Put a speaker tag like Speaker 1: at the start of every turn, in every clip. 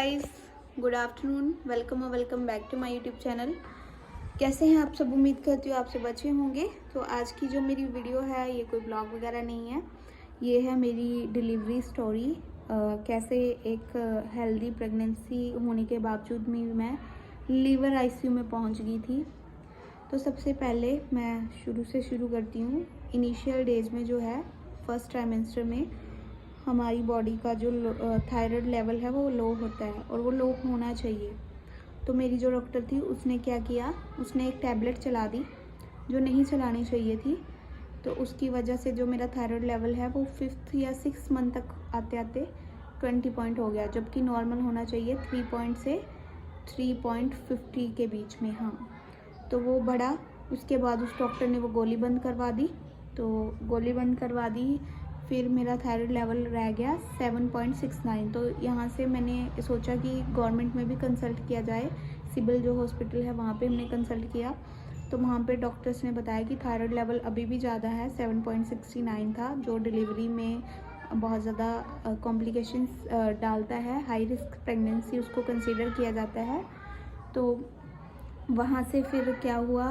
Speaker 1: Guys, good afternoon. Welcome back to my YouTube channel. कैसे हैं आप सब? उम्मीद करती हूँ आप सब अच्छे होंगे। तो आज की जो मेरी वीडियो है ये कोई ब्लॉग वगैरह नहीं है, ये है मेरी डिलीवरी स्टोरी। कैसे एक हेल्दी प्रेगनेंसी होने के बावजूद भी मैं लीवर आईसीयू में पहुंच गई थी। तो सबसे पहले मैं शुरू से शुरू करती हूँ। इनिशियल डेज में जो है फर्स्ट ट्राइमेस्टर में हमारी बॉडी का जो थायराइड लेवल है वो लो होता है और वो लो होना चाहिए। तो मेरी जो डॉक्टर थी उसने क्या किया, उसने एक टैबलेट चला दी जो नहीं चलानी चाहिए थी। तो उसकी वजह से जो मेरा थायराइड लेवल है वो 5th या 6th मंथ तक आते आते 20 पॉइंट हो गया, जबकि नॉर्मल होना चाहिए 3 पॉइंट से 3.50 के बीच में। हाँ, तो वो बढ़ा। उसके बाद उस डॉक्टर ने वो गोली बंद करवा दी। तो गोली बंद करवा दी, फिर मेरा थायराइड लेवल रह गया 7.69। तो यहाँ से मैंने सोचा कि गवर्नमेंट में भी कंसल्ट किया जाए। सिविल जो हॉस्पिटल है वहाँ पे हमने कंसल्ट किया। तो वहाँ पे डॉक्टर्स ने बताया कि थायराइड लेवल अभी भी ज़्यादा है, 7.69 था, जो डिलीवरी में बहुत ज़्यादा कॉम्प्लिकेशंस डालता है। हाई रिस्क प्रेगनेंसी उसको कंसिडर किया जाता है। तो वहाँ से फिर क्या हुआ,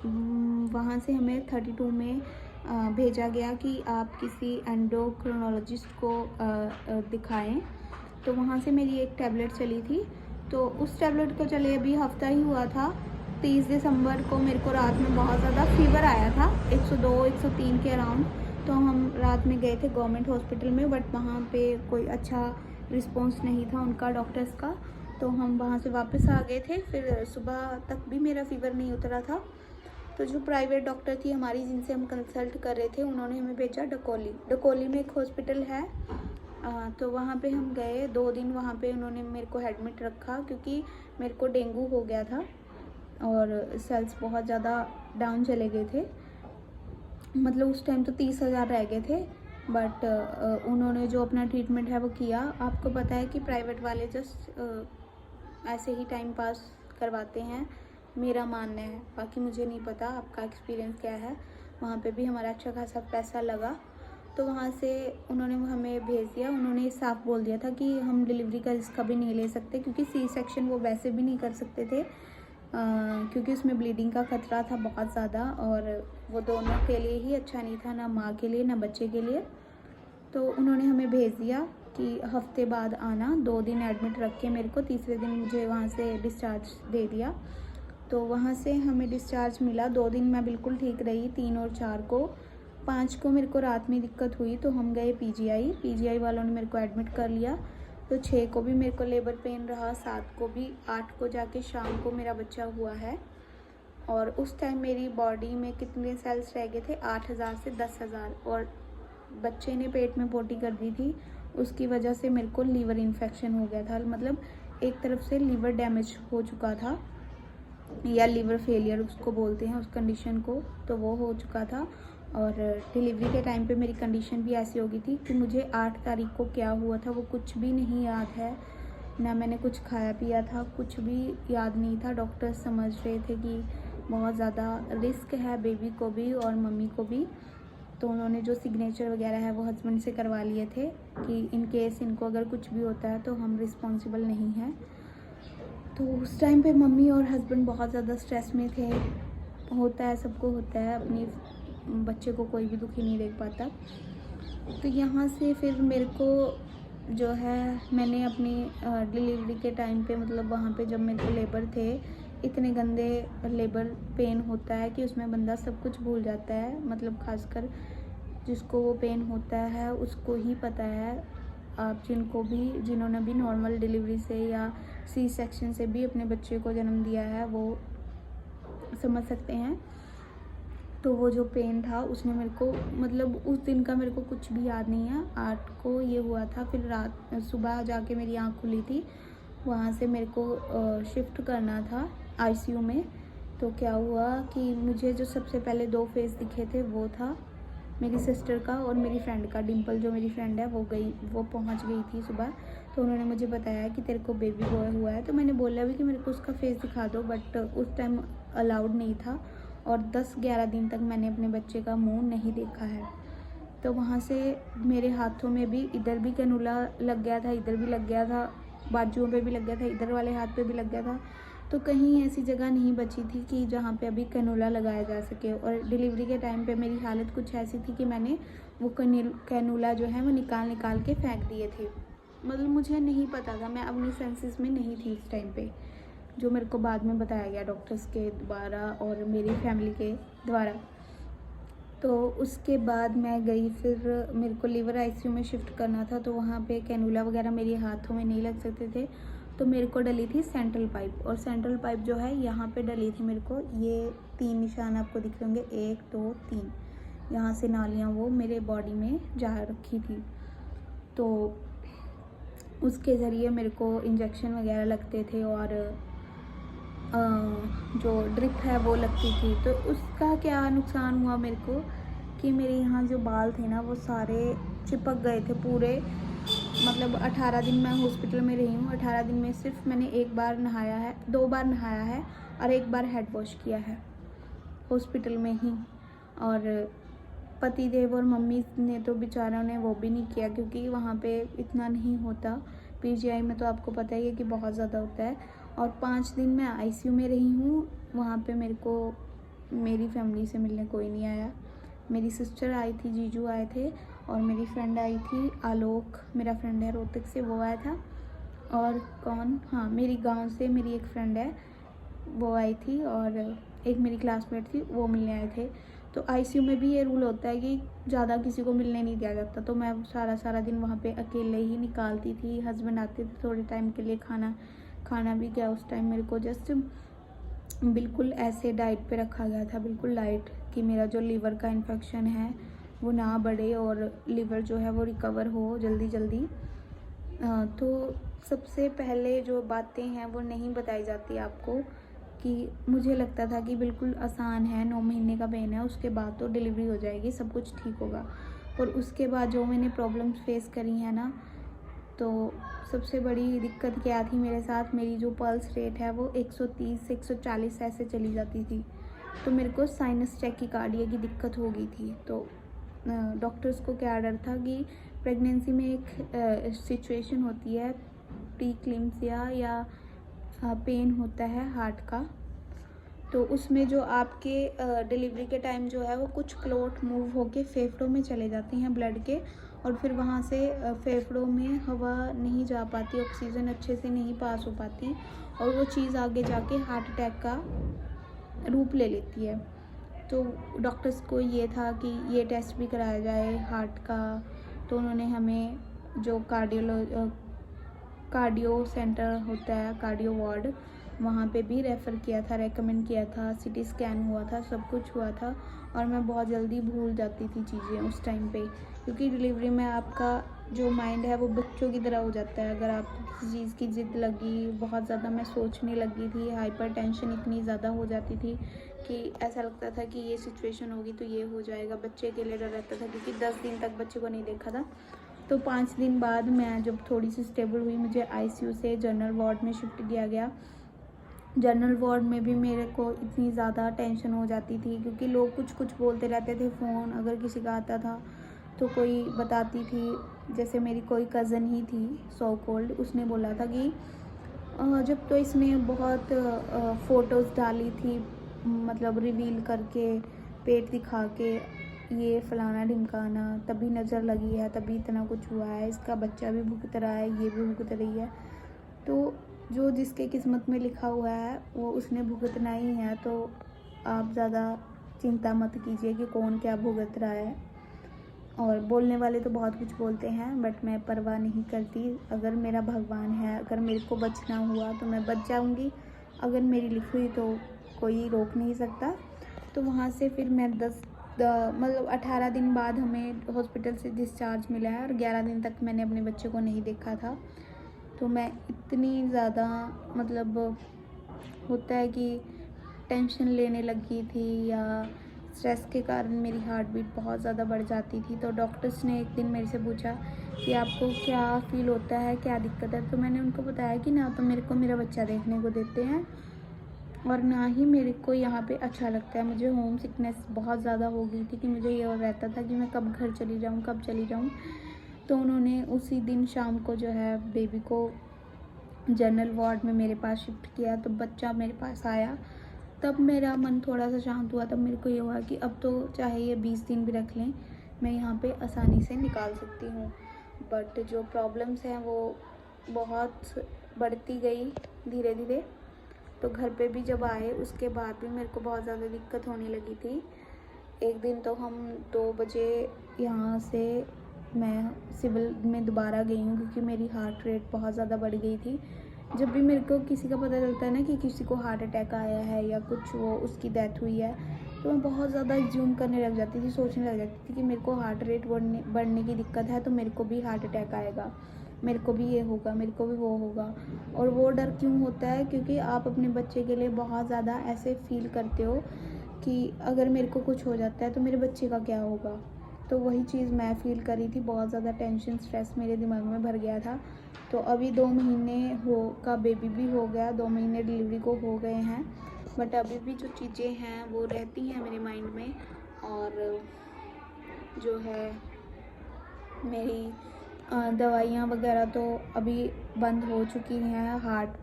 Speaker 1: वहाँ से हमें 32 में भेजा गया कि आप किसी एंडोक्रिनोलॉजिस्ट को दिखाएं। तो वहाँ से मेरी एक टैबलेट चली थी। तो उस टैबलेट को चले अभी हफ्ता ही हुआ था। 30 दिसंबर को मेरे को रात में बहुत ज़्यादा फीवर आया था, 102-103 के अराउंड। तो हम रात में गए थे गवर्नमेंट हॉस्पिटल में, बट वहाँ पे कोई अच्छा रिस्पॉन्स नहीं था उनका, डॉक्टर्स का। तो हम वहाँ से वापस आ गए थे। फिर सुबह तक भी मेरा फीवर नहीं उतरा था। तो जो प्राइवेट डॉक्टर थी हमारी, जिनसे हम कंसल्ट कर रहे थे, उन्होंने हमें भेजा डकोली में एक हॉस्पिटल है। तो वहाँ पे हम गए। 2 दिन वहाँ पे उन्होंने मेरे को एडमिट रखा, क्योंकि मेरे को डेंगू हो गया था और सेल्स बहुत ज़्यादा डाउन चले गए थे। मतलब उस टाइम तो 30,000 रह गए थे। बट उन्होंने जो अपना ट्रीटमेंट है वो किया। आपको पता है कि प्राइवेट वाले जस्ट ऐसे ही टाइम पास करवाते हैं, मेरा मानना है। बाकी मुझे नहीं पता आपका एक्सपीरियंस क्या है। वहाँ पे भी हमारा अच्छा खासा पैसा लगा। तो वहाँ से उन्होंने हमें भेज दिया। उन्होंने साफ बोल दिया था कि हम डिलीवरी का रिस्क कभी नहीं ले सकते, क्योंकि सी सेक्शन वो वैसे भी नहीं कर सकते थे, क्योंकि उसमें ब्लीडिंग का खतरा था बहुत ज़्यादा, और वो दोनों के लिए ही अच्छा नहीं था, ना माँ के लिए ना बच्चे के लिए। तो उन्होंने हमें भेज दिया कि हफ्ते बाद आना। 2 दिन एडमिट रख के मेरे को तीसरे दिन मुझे वहाँ से डिस्चार्ज दे दिया। तो वहाँ से हमें डिस्चार्ज मिला। 2 दिन मैं बिल्कुल ठीक रही, 3 और 4 को। 5 को मेरे को रात में दिक्कत हुई, तो हम गए पीजीआई वालों ने मेरे को एडमिट कर लिया। तो 6 को भी मेरे को लेबर पेन रहा, 7 को भी, 8 को जाके शाम को मेरा बच्चा हुआ है। और उस टाइम मेरी बॉडी में कितने सेल्स रह गए थे, 8,000 से 10,000। और बच्चे ने पेट में पोटी कर दी थी, उसकी वजह से मेरे को लीवर इन्फेक्शन हो गया था। मतलब एक तरफ से लीवर डैमेज हो चुका था, या लीवर फेलियर उसको बोलते हैं उस कंडीशन को। तो वो हो चुका था। और डिलीवरी के टाइम पे मेरी कंडीशन भी ऐसी हो गई थी कि मुझे 8 तारीख को क्या हुआ था वो कुछ भी नहीं याद है, ना मैंने कुछ खाया पिया था, कुछ भी याद नहीं था। डॉक्टर समझ रहे थे कि बहुत ज़्यादा रिस्क है बेबी को भी और मम्मी को भी। तो उन्होंने जो सिग्नेचर वगैरह है वो हस्बैंड से करवा लिए थे कि इन केस इनको अगर कुछ भी होता है तो हम रिस्पॉन्सिबल नहीं हैं। तो उस टाइम पे मम्मी और हस्बैंड बहुत ज़्यादा स्ट्रेस में थे। होता है, सबको होता है, अपनी बच्चे को कोई भी दुखी नहीं देख पाता। तो यहाँ से फिर मेरे को जो है, मैंने अपनी डिलीवरी के टाइम पे, मतलब वहाँ पे जब मेरे को लेबर थे, इतने गंदे लेबर पेन होता है कि उसमें बंदा सब कुछ भूल जाता है। मतलब खासकर जिसको वो पेन होता है उसको ही पता है। आप जिन्होंने भी नॉर्मल डिलीवरी से या सी सेक्शन से भी अपने बच्चे को जन्म दिया है वो समझ सकते हैं। तो वो जो पेन था उसने मेरे को, मतलब उस दिन का मेरे को कुछ भी याद नहीं है। 8 को ये हुआ था। फिर सुबह जाके मेरी आँख खुली थी। वहाँ से मेरे को शिफ्ट करना था आईसीयू में। तो क्या हुआ कि मुझे जो सबसे पहले 2 फेस दिखे थे वो था मेरी सिस्टर का और मेरी फ्रेंड का। डिम्पल जो मेरी फ्रेंड है वो पहुंच गई थी सुबह। तो उन्होंने मुझे बताया कि तेरे को बेबी बॉय हुआ है। तो मैंने बोला भी कि मेरे को उसका फेस दिखा दो, बट उस टाइम अलाउड नहीं था। और 10-11 दिन तक मैंने अपने बच्चे का मुंह नहीं देखा है। तो वहाँ से मेरे हाथों में भी, इधर भी कैनुला लग गया था, इधर भी लग गया था, बाजुओं पे भी लग गया था, इधर वाले हाथ पे भी लग गया था। तो कहीं ऐसी जगह नहीं बची थी कि जहाँ पे अभी कैनुला लगाया जा सके। और डिलीवरी के टाइम पे मेरी हालत कुछ ऐसी थी कि मैंने वो कैनुला जो है वो निकाल के फेंक दिए थे। मतलब मुझे नहीं पता था, मैं अपनी सेंसेस में नहीं थी उस टाइम पे, जो मेरे को बाद में बताया गया डॉक्टर्स के द्वारा और मेरी फैमिली के द्वारा। तो उसके बाद मैं गई, फिर मेरे को लिवर आईसीयू में शिफ्ट करना था, तो वहाँ पे कैनुला वगैरह मेरे हाथों में नहीं लग सकते थे। तो मेरे को डली थी सेंट्रल पाइप, और सेंट्रल पाइप जो है यहाँ पे डली थी मेरे को। ये 3 निशान आपको दिख रहे होंगे, 1 2 3, यहाँ से नालियाँ वो मेरे बॉडी में जा रखी थी। तो उसके ज़रिए मेरे को इंजेक्शन वगैरह लगते थे और जो ड्रिप है वो लगती थी। तो उसका क्या नुकसान हुआ मेरे को कि मेरे यहाँ जो बाल थे ना वो सारे चिपक गए थे पूरे। मतलब 18 दिन मैं हॉस्पिटल में रही हूँ। 18 दिन में सिर्फ मैंने 1 बार नहाया है, 2 बार नहाया है और 1 बार हेड वॉश किया है हॉस्पिटल में ही। और पति देव और मम्मी ने तो बेचारों ने वो भी नहीं किया, क्योंकि वहाँ पे इतना नहीं होता। पीजीआई में तो आपको पता ही है कि बहुत ज़्यादा होता है। और 5 दिन मैं आईसीयू में रही हूँ। वहाँ पे मेरे को मेरी फैमिली से मिलने कोई नहीं आया। मेरी सिस्टर आई थी, जीजू आए थे, और मेरी फ्रेंड आई थी, आलोक मेरा फ्रेंड है रोहतक से, वो आया था। और कौन, हाँ मेरी गांव से मेरी एक फ्रेंड है वो आई थी, और एक मेरी क्लासमेट थी, वो मिलने आए थे। तो आईसीयू में भी ये रूल होता है कि ज़्यादा किसी को मिलने नहीं दिया जाता। तो मैं सारा दिन वहाँ पे अकेले ही निकालती थी। हस्बैंड आते थे थोड़े टाइम के लिए, खाना भी क्या उस टाइम मेरे को जस्ट बिल्कुल ऐसे डाइट पे रखा गया था, बिल्कुल लाइट, कि मेरा जो लीवर का इन्फेक्शन है वो ना बढ़े और लीवर जो है वो रिकवर हो जल्दी। तो सबसे पहले जो बातें हैं वो नहीं बताई जाती आपको, कि मुझे लगता था कि बिल्कुल आसान है, 9 महीने का पेन है, उसके बाद तो डिलीवरी हो जाएगी, सब कुछ ठीक होगा। और उसके बाद जो मैंने प्रॉब्लम्स फेस करी हैं ना, तो सबसे बड़ी दिक्कत क्या थी मेरे साथ, मेरी जो पल्स रेट है वो 130 से 140 ऐसे चली जाती थी। तो मेरे को साइनस टैकीकार्डिया की दिक्कत हो गई थी। तो डॉक्टर्स को क्या डर था कि प्रेगनेंसी में एक सिचुएशन होती है, प्रीक्लिम्सिया या पेन होता है हार्ट का। तो उसमें जो आपके डिलीवरी के टाइम जो है वो कुछ क्लॉट मूव होके फेफड़ों में चले जाते हैं ब्लड के, और फिर वहाँ से फेफड़ों में हवा नहीं जा पाती, ऑक्सीजन अच्छे से नहीं पास हो पाती, और वो चीज़ आगे जाके हार्ट अटैक का रूप ले लेती है। तो डॉक्टर्स को ये था कि ये टेस्ट भी कराया जाए हार्ट का। तो उन्होंने हमें जो कार्डियो सेंटर होता है, कार्डियो वार्ड, वहाँ पे भी रेफ़र किया था, रेकमेंड किया था, सीटी स्कैन हुआ था, सब कुछ हुआ था। और मैं बहुत जल्दी भूल जाती थी चीज़ें उस टाइम पे, क्योंकि डिलीवरी में आपका जो माइंड है वो बच्चों की तरह हो जाता है। अगर आपको किसी चीज़ की ज़िद लगी, बहुत ज़्यादा मैं सोचने लगी थी, हाइपर टेंशन इतनी ज़्यादा हो जाती थी कि ऐसा लगता था कि ये सिचुएशन होगी तो ये हो जाएगा। बच्चे के लिए डर रहता था, क्योंकि 10 दिन तक बच्चे को नहीं देखा था। तो 5 दिन बाद मैं जब थोड़ी सी स्टेबल हुई, मुझे आईसीयू से जनरल वार्ड में शिफ्ट किया गया। जनरल वार्ड में भी मेरे को इतनी ज़्यादा टेंशन हो जाती थी, क्योंकि लोग कुछ बोलते रहते थे। फ़ोन अगर किसी का आता था तो कोई बताती थी, जैसे मेरी कोई कज़न ही थी सो कॉल्ड, उसने बोला था कि जब तो इसने बहुत फ़ोटोज़ डाली थी, मतलब रिवील करके, पेट दिखा के, ये फलाना ढिमकाना, तभी नज़र लगी है, तभी इतना कुछ हुआ है, इसका बच्चा भी भुगत रहा है, ये भी भुगत रही है। तो जो जिसके किस्मत में लिखा हुआ है वो उसने भुगतना ही है। तो आप ज़्यादा चिंता मत कीजिए कि कौन क्या भुगत रहा है। और बोलने वाले तो बहुत कुछ बोलते हैं, बट मैं परवाह नहीं करती। अगर मेरा भगवान है, अगर मेरे को बचना हुआ तो मैं बच जाऊंगी, अगर मेरी लिखी हुई तो कोई रोक नहीं सकता। तो वहाँ से फिर मैं 18 दिन बाद हमें हॉस्पिटल से डिस्चार्ज मिला है, और 11 दिन तक मैंने अपने बच्चे को नहीं देखा था। तो मैं इतनी ज़्यादा, मतलब होता है कि टेंशन लेने लगी थी, या स्ट्रेस के कारण मेरी हार्ट बीट बहुत ज़्यादा बढ़ जाती थी। तो डॉक्टर्स ने एक दिन मेरे से पूछा कि आपको क्या फ़ील होता है, क्या दिक्कत है। तो मैंने उनको बताया कि ना तो मेरे को मेरा बच्चा देखने को देते हैं, और ना ही मेरे को यहाँ पे अच्छा लगता है। मुझे होम सिकनेस बहुत ज़्यादा हो गई थी कि मुझे ये और रहता था कि मैं कब घर चली जाऊँ, कब चली जाऊँ। तो उन्होंने उसी दिन शाम को जो है बेबी को जनरल वार्ड में मेरे पास शिफ्ट किया। तो बच्चा मेरे पास आया, तब मेरा मन थोड़ा सा शांत हुआ। तब मेरे को ये हुआ कि अब तो चाहे ये 20 दिन भी रख लें, मैं यहाँ पे आसानी से निकाल सकती हूँ। बट जो प्रॉब्लम्स हैं वो बहुत बढ़ती गई धीरे धीरे। तो घर पे भी जब आए उसके बाद भी मेरे को बहुत ज़्यादा दिक्कत होने लगी थी। एक दिन तो हम 2 बजे यहाँ से मैं सिविल में दोबारा गई हूँ क्योंकि मेरी हार्ट रेट बहुत ज़्यादा बढ़ गई थी। जब भी मेरे को किसी का पता चलता है ना कि किसी को हार्ट अटैक आया है या कुछ वो उसकी डेथ हुई है, तो मैं बहुत ज़्यादा एज्यूम करने लग जाती थी, सोचने लग जाती थी कि मेरे को हार्ट रेट बढ़ने की दिक्कत है तो मेरे को भी हार्ट अटैक आएगा, मेरे को भी ये होगा, मेरे को भी वो होगा। और वो डर क्यों होता है? क्योंकि आप अपने बच्चे के लिए बहुत ज़्यादा ऐसे फील करते हो कि अगर मेरे को कुछ हो जाता है तो मेरे बच्चे का क्या होगा। तो वही चीज़ मैं फ़ील कर रही थी, बहुत ज़्यादा टेंशन स्ट्रेस मेरे दिमाग में भर गया था। तो अभी 2 महीने का बेबी भी हो गया, 2 महीने डिलीवरी को हो गए हैं, बट अभी भी जो चीज़ें हैं वो रहती हैं मेरे माइंड में। और जो है मेरी दवाइयाँ वगैरह तो अभी बंद हो चुकी हैं, हार्ट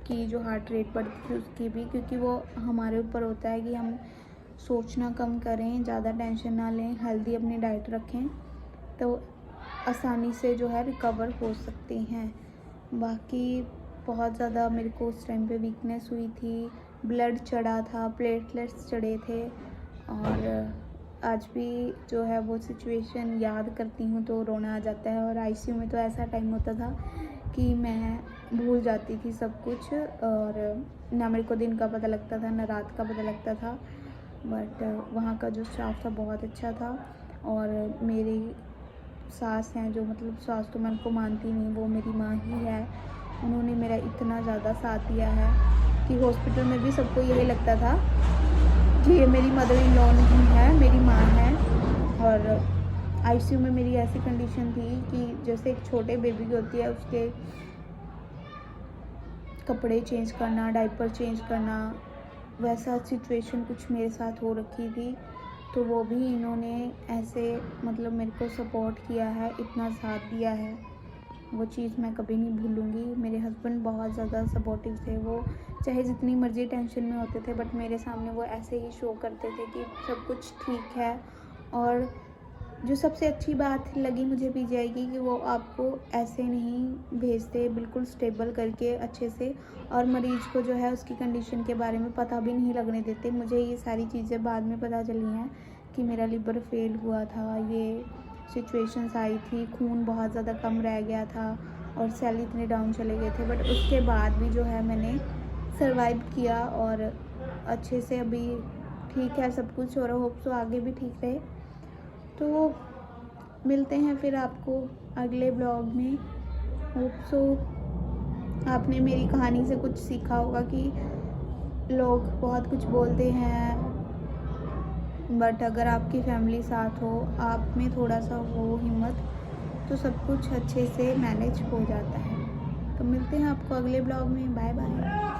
Speaker 1: की जो हार्ट रेट बढ़ती थी उसकी भी, क्योंकि वो हमारे ऊपर होता है कि हम सोचना कम करें, ज़्यादा टेंशन ना लें, हेल्दी अपनी डाइट रखें, तो आसानी से जो है रिकवर हो सकते हैं। बाकी बहुत ज़्यादा मेरे को उस टाइम पे वीकनेस हुई थी, ब्लड चढ़ा था, प्लेटलेट्स चढ़े थे। और आज भी जो है वो सिचुएशन याद करती हूँ तो रोना आ जाता है। और आईसीयू में तो ऐसा टाइम होता था कि मैं भूल जाती थी सब कुछ, और ना मेरे को दिन का पता लगता था ना रात का पता लगता था। बट वहाँ का जो स्टाफ था बहुत अच्छा था। और मेरी सास हैं जो, मतलब सास तो मैं उनको मानती नहीं, वो मेरी माँ ही है। उन्होंने मेरा इतना ज़्यादा साथ दिया है कि हॉस्पिटल में भी सबको यही लगता था कि ये मेरी मदर इन लॉ नहीं है, मेरी माँ है। और आईसीयू में मेरी ऐसी कंडीशन थी कि जैसे एक छोटे बेबी की होती है उसके कपड़े चेंज करना, डायपर चेंज करना, वैसा सिचुएशन कुछ मेरे साथ हो रखी थी। तो वो भी इन्होंने ऐसे मतलब मेरे को सपोर्ट किया है, इतना साथ दिया है, वो चीज़ मैं कभी नहीं भूलूँगी। मेरे हस्बैंड बहुत ज़्यादा सपोर्टिव थे, वो चाहे जितनी मर्ज़ी टेंशन में होते थे बट मेरे सामने वो ऐसे ही शो करते थे कि सब कुछ ठीक है। और जो सबसे अच्छी बात लगी मुझे पीजीआई की कि वो आपको ऐसे नहीं भेजते, बिल्कुल स्टेबल करके अच्छे से, और मरीज़ को जो है उसकी कंडीशन के बारे में पता भी नहीं लगने देते। मुझे ये सारी चीज़ें बाद में पता चली हैं कि मेरा लिवर फेल हुआ था, ये सिचुएशंस आई थी, खून बहुत ज़्यादा कम रह गया था और सेल इतने डाउन चले गए थे। बट उसके बाद भी जो है मैंने सर्वाइव किया और अच्छे से अभी ठीक है सब कुछ, और होप सो आगे भी ठीक रहे। तो मिलते हैं फिर आपको अगले ब्लॉग में। होप सो आपने मेरी कहानी से कुछ सीखा होगा कि लोग बहुत कुछ बोलते हैं बट अगर आपकी फैमिली साथ हो, आप में थोड़ा सा हो हिम्मत, तो सब कुछ अच्छे से मैनेज हो जाता है। तो मिलते हैं आपको अगले ब्लॉग में। Bye bye.